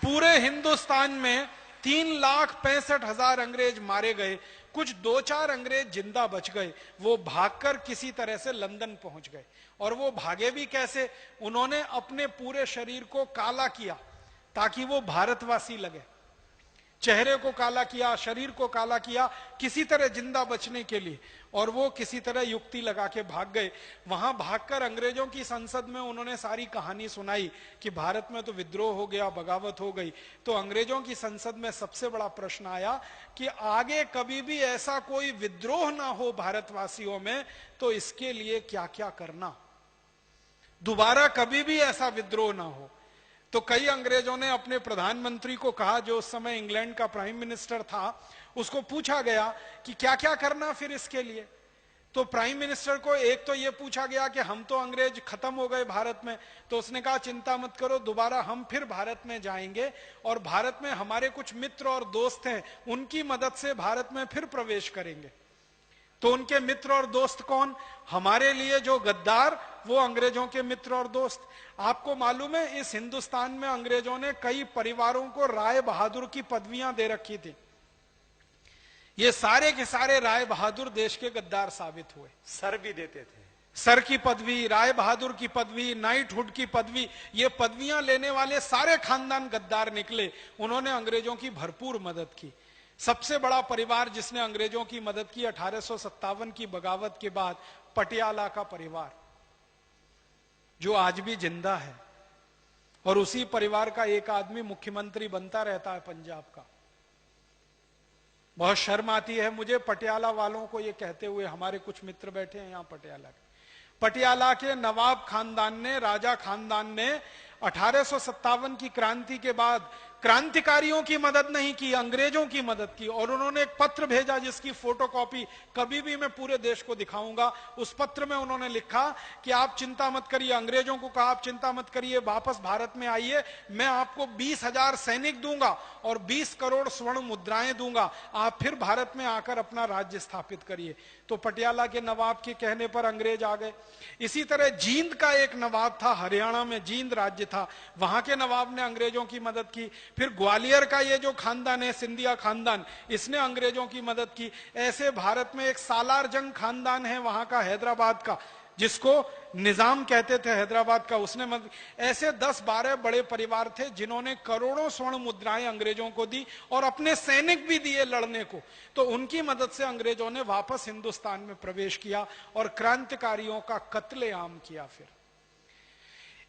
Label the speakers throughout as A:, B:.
A: पूरे हिंदुस्तान में 3,65,000 अंग्रेज मारे गए। कुछ 2-4 अंग्रेज जिंदा बच गए, वो भागकर किसी तरह से लंदन पहुंच गए। और वो भागे भी कैसे? उन्होंने अपने पूरे शरीर को काला किया ताकि वो भारतवासी लगे। चेहरे को काला किया, शरीर को काला किया, किसी तरह जिंदा बचने के लिए। और वो किसी तरह युक्ति लगा के भाग गए। वहां भागकर अंग्रेजों की संसद में उन्होंने सारी कहानी सुनाई कि भारत में तो विद्रोह हो गया, बगावत हो गई। तो अंग्रेजों की संसद में सबसे बड़ा प्रश्न आया कि आगे कभी भी ऐसा कोई विद्रोह ना हो भारतवासियों में, तो इसके लिए क्या क्या करना, दोबारा कभी भी ऐसा विद्रोह ना हो। तो कई अंग्रेजों ने अपने प्रधानमंत्री को कहा, जो उस समय इंग्लैंड का प्राइम मिनिस्टर था, उसको पूछा गया कि क्या क्या करना फिर इसके लिए। तो प्राइम मिनिस्टर को एक तो ये पूछा गया कि हम तो अंग्रेज खत्म हो गए भारत में, तो उसने कहा चिंता मत करो, दोबारा हम फिर भारत में जाएंगे और भारत में हमारे कुछ मित्र और दोस्त हैं, उनकी मदद से भारत में फिर प्रवेश करेंगे। तो उनके मित्र और दोस्त कौन? हमारे लिए जो गद्दार, वो अंग्रेजों के मित्र और दोस्त। आपको मालूम है इस हिंदुस्तान में अंग्रेजों ने कई परिवारों को राय बहादुर की पदवियां दे रखी थी। ये सारे के सारे राय बहादुर देश के गद्दार साबित हुए।
B: सर भी देते थे,
A: सर की पदवी, राय बहादुर की पदवी, नाइटहुड की पदवी, ये पदवियां लेने वाले सारे खानदान गद्दार निकले। उन्होंने अंग्रेजों की भरपूर मदद की। सबसे बड़ा परिवार जिसने अंग्रेजों की मदद की 1857 की बगावत के बाद, पटियाला का परिवार, जो आज भी जिंदा है। और उसी परिवार का एक आदमी मुख्यमंत्री बनता रहता है पंजाब का। बहुत शर्म आती है मुझे पटियाला वालों को ये कहते हुए, हमारे कुछ मित्र बैठे हैं यहां पटियाला के। पटियाला के नवाब खानदान ने, राजा खानदान ने 1857 की क्रांति के बाद क्रांतिकारियों की मदद नहीं की, अंग्रेजों की मदद की। और उन्होंने एक पत्र भेजा जिसकी फोटोकॉपी कभी भी मैं पूरे देश को दिखाऊंगा। उस पत्र में उन्होंने लिखा कि आप चिंता मत करिए, अंग्रेजों को कहा आप चिंता मत करिए, वापस भारत में आइए, मैं आपको 20,000 सैनिक दूंगा और 20 करोड़ स्वर्ण मुद्राएं दूंगा, आप फिर भारत में आकर अपना राज्य स्थापित करिए। तो पटियाला के नवाब के कहने पर अंग्रेज आ गए। इसी तरह जींद का एक नवाब था, हरियाणा में जींद राज्य था, वहां के नवाब ने अंग्रेजों की मदद की। फिर ग्वालियर का ये जो खानदान है, सिंधिया खानदान, इसने अंग्रेजों की मदद की। ऐसे भारत में एक सालार जंग खानदान है वहां का, हैदराबाद का, जिसको निजाम कहते थे हैदराबाद का, उसने मदद। ऐसे 10-12 बड़े परिवार थे जिन्होंने करोड़ों स्वर्ण मुद्राएं अंग्रेजों को दी और अपने सैनिक भी दिए लड़ने को। तो उनकी मदद से अंग्रेजों ने वापस हिंदुस्तान में प्रवेश किया और क्रांतिकारियों का कत्लेआम किया। फिर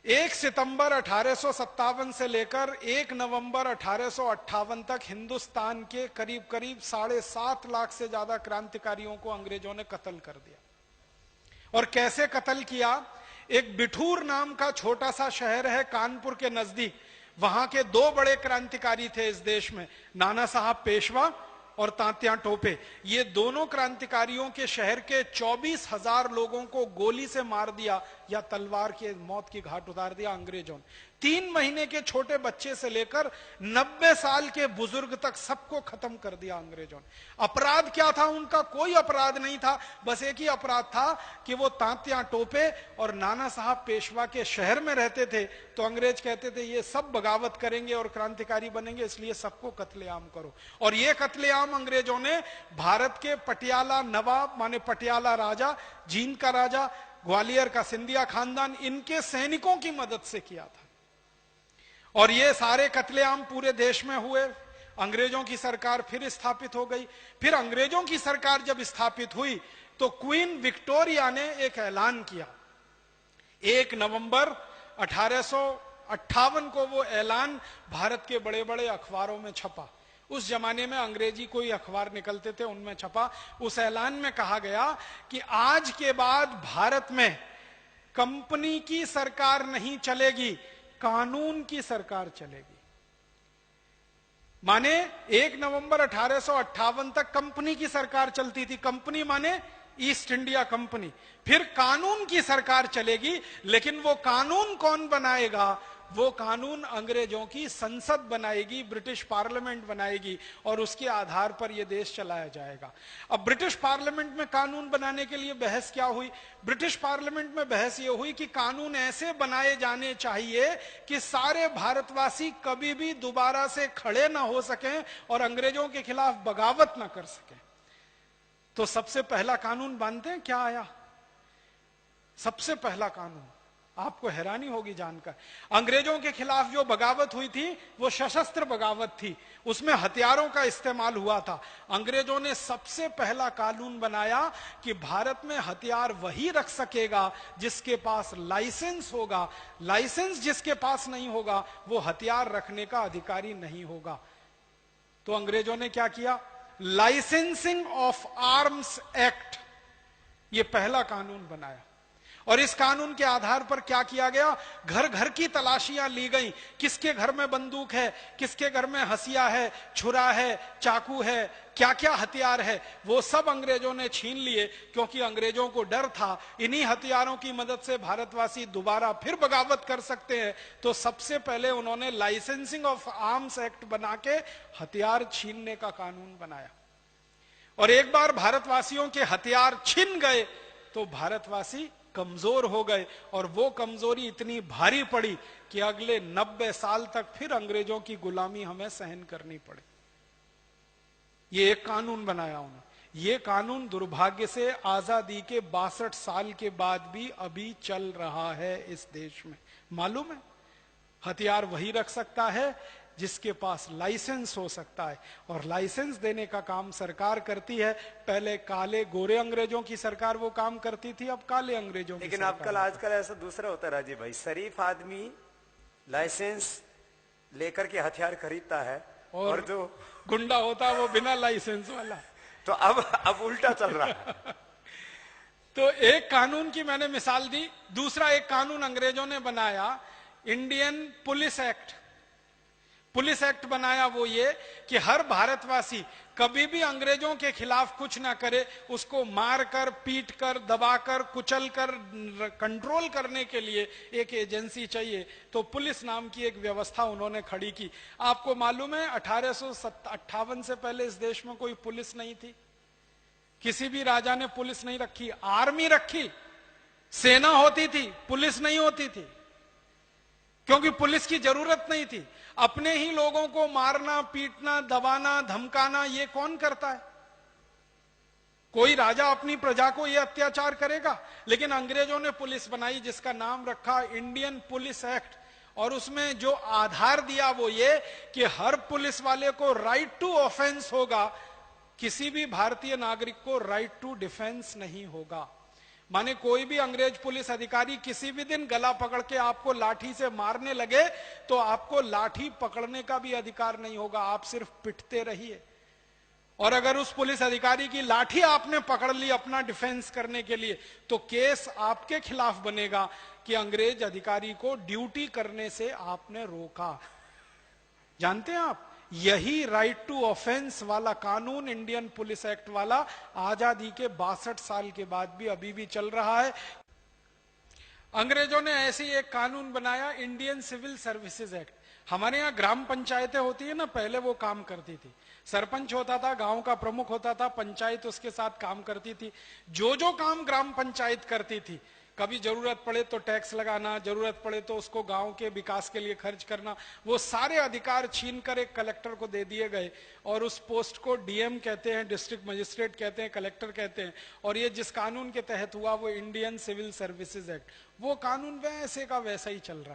A: 1 सितंबर 1857 से लेकर 1 नवंबर 1858 तक हिंदुस्तान के करीब करीब 7.5 लाख से ज्यादा क्रांतिकारियों को अंग्रेजों ने कत्ल कर दिया। और कैसे कत्ल किया? एक बिठूर नाम का छोटा सा शहर है कानपुर के नजदीक, वहां के 2 बड़े क्रांतिकारी थे इस देश में, नाना साहब पेशवा और तात्या टोपे। ये दोनों क्रांतिकारियों के शहर के 24,000 लोगों को गोली से मार दिया या तलवार के मौत की घाट उतार दिया अंग्रेजों ने। 3 महीने के छोटे बच्चे से लेकर 90 साल के बुजुर्ग तक सबको खत्म कर दिया अंग्रेजों ने। अपराध क्या था उनका? कोई अपराध नहीं था, बस एक ही अपराध था कि वो तात्या टोपे और नाना साहब पेशवा के शहर में रहते थे। तो अंग्रेज कहते थे ये सब बगावत करेंगे और क्रांतिकारी बनेंगे, इसलिए सबको कत्लेआम करो। और ये कत्लेआम अंग्रेजों ने भारत के पटियाला नवाब, माने पटियाला राजा, जींद का राजा, ग्वालियर का सिंधिया खानदान, इनके सैनिकों की मदद से किया था। और ये सारे कत्लेआम पूरे देश में हुए। अंग्रेजों की सरकार फिर स्थापित हो गई। फिर अंग्रेजों की सरकार जब स्थापित हुई तो क्वीन विक्टोरिया ने एक ऐलान किया। 1 नवंबर 1858 को वो ऐलान भारत के बड़े बड़े अखबारों में छपा। उस जमाने में अंग्रेजी कोई अखबार निकलते थे, उनमें छपा। उस ऐलान में कहा गया कि आज के बाद भारत में कंपनी की सरकार नहीं चलेगी, कानून की सरकार चलेगी। माने 1 नवंबर 1858 तक कंपनी की सरकार चलती थी। कंपनी माने ईस्ट इंडिया कंपनी। फिर कानून की सरकार चलेगी, लेकिन वो कानून कौन बनाएगा? वो कानून अंग्रेजों की संसद बनाएगी, ब्रिटिश पार्लियामेंट बनाएगी और उसके आधार पर यह देश चलाया जाएगा। अब ब्रिटिश पार्लियामेंट में कानून बनाने के लिए बहस क्या हुई? ब्रिटिश पार्लियामेंट में बहस यह हुई कि कानून ऐसे बनाए जाने चाहिए कि सारे भारतवासी कभी भी दोबारा से खड़े ना हो सकें और अंग्रेजों के खिलाफ बगावत ना कर सकें। तो सबसे पहला कानून मानते हैं क्या आया? सबसे पहला कानून, आपको हैरानी होगी जानकर, अंग्रेजों के खिलाफ जो बगावत हुई थी वो सशस्त्र बगावत थी, उसमें हथियारों का इस्तेमाल हुआ था। अंग्रेजों ने सबसे पहला कानून बनाया कि भारत में हथियार वही रख सकेगा जिसके पास लाइसेंस होगा, लाइसेंस जिसके पास नहीं होगा वो हथियार रखने का अधिकारी नहीं होगा। तो अंग्रेजों ने क्या किया? लाइसेंसिंग ऑफ आर्म्स एक्ट, ये पहला कानून बनाया। और इस कानून के आधार पर क्या किया गया? घर घर की तलाशियां ली गई, किसके घर में बंदूक है, किसके घर में हसिया है, छुरा है, चाकू है, क्या क्या हथियार है, वो सब अंग्रेजों ने छीन लिए, क्योंकि अंग्रेजों को डर था इन्हीं हथियारों की मदद से भारतवासी दोबारा फिर बगावत कर सकते हैं। तो सबसे पहले उन्होंने लाइसेंसिंग ऑफ आर्म्स एक्ट बना के हथियार छीनने का कानून बनाया। और एक बार भारतवासियों के हथियार छिन गए तो भारतवासी कमजोर हो गए, और वो कमजोरी इतनी भारी पड़ी कि अगले 90 साल तक फिर अंग्रेजों की गुलामी हमें सहन करनी पड़ी। ये एक कानून बनाया उन्होंने। ये कानून दुर्भाग्य से आजादी के 62 साल के बाद भी अभी चल रहा है इस देश में। मालूम है, हथियार वही रख सकता है जिसके पास लाइसेंस हो सकता है, और लाइसेंस देने का काम सरकार करती है। पहले काले गोरे अंग्रेजों की सरकार वो काम करती थी, अब काले अंग्रेजों की।
B: लेकिन आजकल ऐसा दूसरा होता है राजीव भाई, शरीफ आदमी लाइसेंस लेकर के हथियार खरीदता है और जो
A: गुंडा होता है वो बिना लाइसेंस वाला।
B: तो अब उल्टा चल रहा है।
A: तो एक कानून की मैंने मिसाल दी। दूसरा एक कानून अंग्रेजों ने बनाया, Indian police act. Police act बनाया वो ये कि हर भारतवासी कभी भी अंग्रेजों के खिलाफ कुछ ना करे, उसको मारकर, पीटकर, दबाकर, कुचलकर कंट्रोल करने के लिए एक एजेंसी चाहिए। तो पुलिस नाम की एक व्यवस्था उन्होंने खड़ी की। आपको मालूम है 1858 से पहले इस देश में कोई पुलिस नहीं थी। किसी भी राजा ने पुलिस नहीं रखी। आर्मी रखी, सेना होती थी, पुलिस नहीं होती थी, क्योंकि पुलिस की जरूरत नहीं थी। अपने ही लोगों को मारना, पीटना, दबाना, धमकाना ये कौन करता है? कोई राजा अपनी प्रजा को ये अत्याचार करेगा? लेकिन अंग्रेजों ने पुलिस बनाई जिसका नाम रखा इंडियन पुलिस एक्ट। और उसमें जो आधार दिया वो ये कि हर पुलिस वाले को राइट टू ऑफेंस होगा, किसी भी भारतीय नागरिक को राइट टू डिफेंस नहीं होगा। माने कोई भी अंग्रेज पुलिस अधिकारी किसी भी दिन गला पकड़ के आपको लाठी से मारने लगे तो आपको लाठी पकड़ने का भी अधिकार नहीं होगा, आप सिर्फ पिटते रहिए। और अगर उस पुलिस अधिकारी की लाठी आपने पकड़ ली अपना डिफेंस करने के लिए तो केस आपके खिलाफ बनेगा कि अंग्रेज अधिकारी को ड्यूटी करने से आपने रोका। जानते हैं आप, यही राइट टू ऑफेंस वाला कानून, इंडियन पुलिस एक्ट वाला, आजादी के 62 साल के बाद भी अभी भी चल रहा है। अंग्रेजों ने ऐसे ही एक कानून बनाया, इंडियन सिविल सर्विसेज एक्ट। हमारे यहाँ ग्राम पंचायतें होती है ना, पहले वो काम करती थी। सरपंच होता था, गांव का प्रमुख होता था, पंचायत उसके साथ काम करती थी। जो जो काम ग्राम पंचायत करती थी, कभी जरूरत पड़े तो टैक्स लगाना, जरूरत पड़े तो उसको गांव के विकास के लिए खर्च करना, वो सारे अधिकार छीन कर एक कलेक्टर को दे दिए गए। और उस पोस्ट को डीएम कहते हैं, डिस्ट्रिक्ट मजिस्ट्रेट कहते हैं, कलेक्टर कहते हैं। और ये जिस कानून के तहत हुआ वो इंडियन सिविल सर्विसेज एक्ट, वो कानून वैसे का वैसा ही चल रहा है।